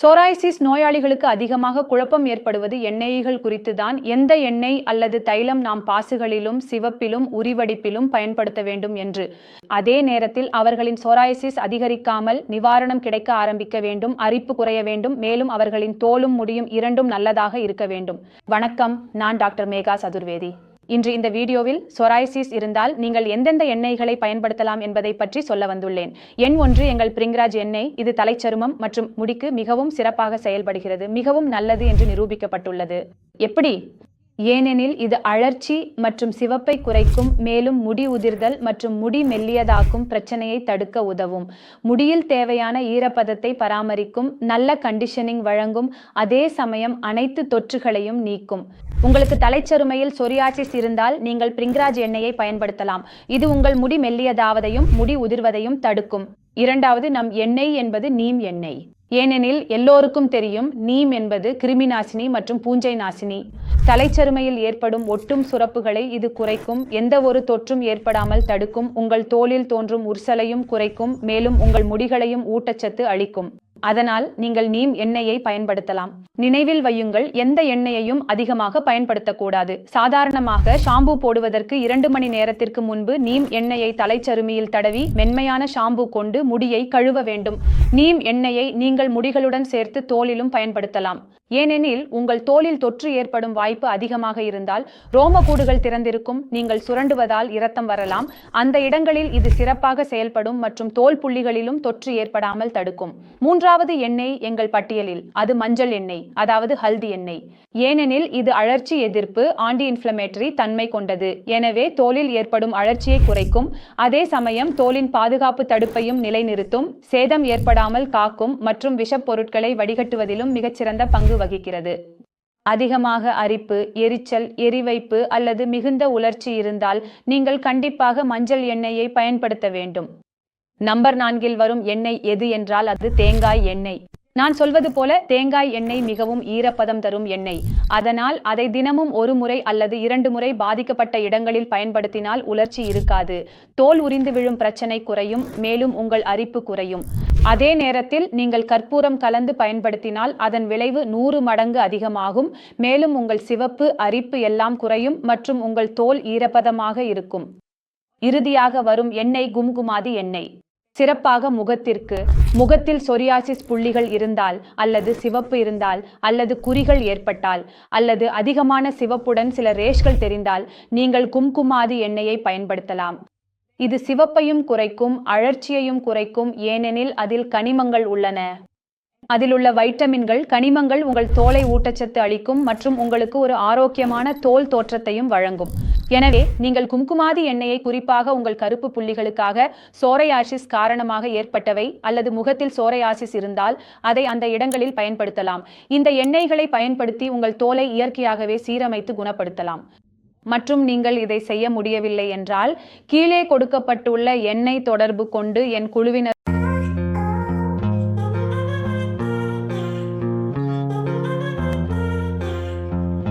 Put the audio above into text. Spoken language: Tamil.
சோராய்சிஸ் நோயாளிகளுக்கு அதிகமாக குழப்பம் ஏற்படுவது எண்ணெய்கள் குறித்துதான். எந்த எண்ணெய் அல்லது தைலம் நாம் பாசுகளிலும் சிவப்பிலும் உரிவடிப்பிலும் பயன்படுத்த வேண்டும் என்று. அதே நேரத்தில் அவர்களின் சோராய்சிஸ் அதிகரிக்காமல் நிவாரணம் கிடைக்க ஆரம்பிக்க வேண்டும், அரிப்பு குறைய வேண்டும், மேலும் அவர்களின் தோலும் முடியும் இரண்டும் நல்லதாக இருக்க வேண்டும். வணக்கம், நான் டாக்டர் மேகா சதுர்வேதி. இன்று இந்த வீடியோவில் சொராய்சிஸ் இருந்தால் நீங்கள் எந்தெந்த எண்ணெய்களை பயன்படுத்தலாம் என்பதை பற்றி சொல்ல வந்துள்ளேன். எண் 1 எங்கள் பிரிங்ராஜ் எண்ணெய். இது தலைச்சருமம் மற்றும் முடிக்கு மிகவும் சிறப்பாக செயல்படுகிறது, மிகவும் நல்லது என்று நிரூபிக்கப்பட்டுள்ளது. எப்படி? ஏனெனில் இது அழற்சி மற்றும் சிவப்பை குறைக்கும், மேலும் முடி உதிர்தல் மற்றும் முடி மெல்லியதாக்கும் பிரச்சனையை தடுக்க உதவும், முடியில் தேவையான ஈரப்பதத்தை பராமரிக்கும், நல்ல கண்டிஷனிங் வழங்கும், அதே சமயம் அனைத்து தொற்றுகளையும் நீக்கும். உங்களுக்கு தலைச்சருமையில் சொரியாசிஸ் இருந்தால் நீங்கள் பிரிங்ராஜ் எண்ணெயை பயன்படுத்தலாம். இது உங்கள் முடி மெல்லியதாவதையும் முடி உதிர்வதையும் தடுக்கும். இரண்டாவது நம் எண்ணெய் என்பது நீம் எண்ணெய். ஏனெனில் எல்லோருக்கும் தெரியும், நீம் என்பது கிருமி நாசினி மற்றும் பூஞ்சை நாசினி. தலைச்சருமையில் ஏற்படும் ஒட்டும் சுரப்புகளை இது குறைக்கும், எந்த ஒரு தொற்றும் ஏற்படாமல் தடுக்கும், உங்கள் தோலில் தோன்றும் உர்சலையும் குறைக்கும், மேலும் உங்கள் முடிகளையும் ஊட்டச்சத்து அளிக்கும். அதனால் நீங்கள் நீம் எண்ணெயை பயன்படுத்தலாம். நினைவில் வையுங்கள், எந்த எண்ணெயையும் அதிகமாக பயன்படுத்தக்கூடாது. சாதாரணமாக ஷாம்பு போடுவதற்கு 2 மணி நேரத்திற்கு முன்பு நீம் எண்ணெயை தலைச்சருமியில் தடவி மென்மையான ஷாம்பு கொண்டு முடியை கழுவ வேண்டும். நீம் எண்ணெயை நீங்கள் முடிகளுடன் சேர்த்து தோலிலும் பயன்படுத்தலாம். ஏனெனில் உங்கள் தோலில் தொற்று ஏற்படும் வாய்ப்பு அதிகமாக இருந்தால் ரோமக்கூடுகள் திறந்திருக்கும், நீங்கள் சுரண்டுவதால் இரத்தம் வரலாம். அந்த இடங்களில் இது சிறப்பாக செயல்படும் மற்றும் தோல் புள்ளிகளிலும் தொற்று ஏற்படாமல் தடுக்கும். மூன்றாவது எண்ணெய் எங்கள் பட்டியலில், அது மஞ்சள் எண்ணெய், அதாவது ஹல்தி எண்ணெய். ஏனெனில் இது அழற்சி எதிர்ப்பு, ஆன்டி இன்ஃப்ளமேட்டரி தன்மை கொண்டது. எனவே தோலில் ஏற்படும் அழற்சியை குறைக்கும், அதே சமயம் தோலின் பாதுகாப்பு தடுப்பையும் நிலைநிறுத்தும், சேதம் ஏற்படாமல் காக்கும் மற்றும் விஷப் பொருட்களை வடிகட்டுவதிலும் மிகச்சிறந்த பங்கு வகிக்கிறது. அதிகமாக அரிப்பு, எரிச்சல், எரிவைப்பு அல்லது மிகுந்த உலர்ச்சி இருந்தால் நீங்கள் கண்டிப்பாக மஞ்சள் எண்ணெயை பயன்படுத்த வேண்டும். நம்பர் 4 வரும் எண்ணெய் எது என்றால் அது தேங்காய் எண்ணெய். நான் சொல்வது போல தேங்காய் எண்ணெய் மிகவும் ஈரப்பதம் தரும் எண்ணெய். அதனால் அதை தினமும் 1 முறை அல்லது 2 முறை பாதிக்கப்பட்ட இடங்களில் பயன்படுத்தினால் உலர்ச்சி இருக்காது, தோல் உரிந்து விழும் பிரச்சனை குறையும், மேலும் உங்கள் அரிப்பு குறையும். அதே நேரத்தில் நீங்கள் கற்பூரம் கலந்து பயன்படுத்தினால் அதன் விளைவு 100 மடங்கு அதிகமாகும், மேலும் உங்கள் சிவப்பு, அரிப்பு எல்லாம் குறையும் மற்றும் உங்கள் தோல் ஈரப்பதமாக இருக்கும். இறுதியாக வரும் எண்ணெய் கும்குமாதி எண்ணெய். சிறப்பாக முகத்தில் சொரியாசிஸ் புள்ளிகள் இருந்தால் அல்லது சிவப்பு இருந்தால் அல்லது குறிகள் ஏற்பட்டால் அல்லது அதிகமான சிவப்புடன் சில ரேஷ்கள் தெரிந்தால் நீங்கள் கும்குமாதி எண்ணெயை பயன்படுத்தலாம். இது சிவப்பையும் குறைக்கும், அழற்சியையும் குறைக்கும், ஏனெனில் அதில் கனிமங்கள் உள்ளன. அதில் உள்ள வைட்டமின்கள், கனிமங்கள் உங்கள் தோலை ஊட்டச்சத்து அளிக்கும் மற்றும் உங்களுக்கு ஒரு ஆரோக்கியமான தோல் தோற்றத்தையும் வழங்கும். எனவே நீங்கள் கும்குமாதி எண்ணெயை குறிப்பாக உங்கள் கருப்பு புள்ளிகளுக்காக, சோரையாசிஸ் காரணமாக ஏற்பட்டவை அல்லது முகத்தில் சோரையாசிஸ் இருந்தால் அதை அந்த இடங்களில் பயன்படுத்தலாம். இந்த எண்ணெய்களை பயன்படுத்தி உங்கள் தோலை இயற்கையாகவே சீரமைத்து குணப்படுத்தலாம். மற்றும் நீங்கள் இதை செய்ய முடியவில்லை என்றால் கீழே கொடுக்கப்பட்டுள்ள எண்ணெய் தொடர்பு கொண்டு என் குழுவினர்